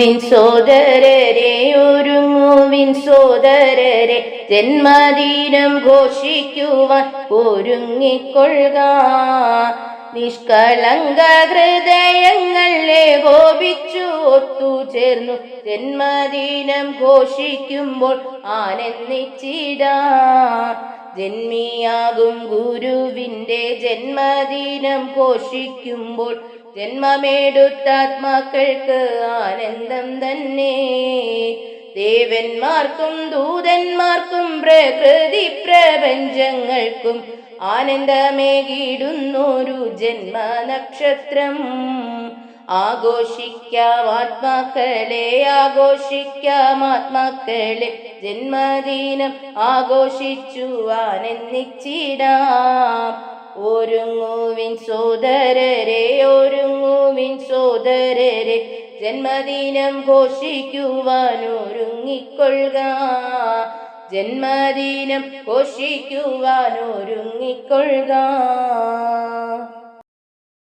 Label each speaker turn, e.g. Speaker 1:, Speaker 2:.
Speaker 1: സോദരരെ ഒരുങ്ങുവിൻ സോദരരെ ജന്മദിനം ഘോഷിക്കുവാൻ ഒരുങ്ങിക്കൊള്ളുക. നിഷ്കളങ്ക ഹൃദയങ്ങളെ കോപിച്ചു ഒത്തുചേർന്നു ജന്മദിനം ഘോഷിക്കുമ്പോൾ ആനന്ദിച്ചിടാം. ജന്മിയാകും ഗുരുവിന്റെ ജന്മദിനം ഘോഷിക്കുമ്പോൾ ജന്മമെടുത്താത്മാക്കൾക്ക് ആനന്ദം തന്നെ. ദേവന്മാർക്കും ദൂതന്മാർക്കും പ്രകൃതി പ്രപഞ്ചങ്ങൾക്കും ആനന്ദമേകിടുന്നൊരു ജന്മനക്ഷത്രം. ആഘോഷിക്കാം ആത്മാക്കളെ, ആഘോഷിക്കാം ആത്മാക്കളെ, ജന്മദിനം ആഘോഷിച്ചു ആനന്ദിച്ചിടാം. ഒരുങ്ങുവിൻ സോദരരെ, ഒരുങ്ങുവിൻ സോദരരെ, ജന്മദിനം ഘോഷിക്കുവാൻ ഒരുങ്ങിക്കൊള്ളുക. ജന്മദിനം ഘോഷിക്കുവാൻ ഒരുങ്ങിക്കൊള്ളുക.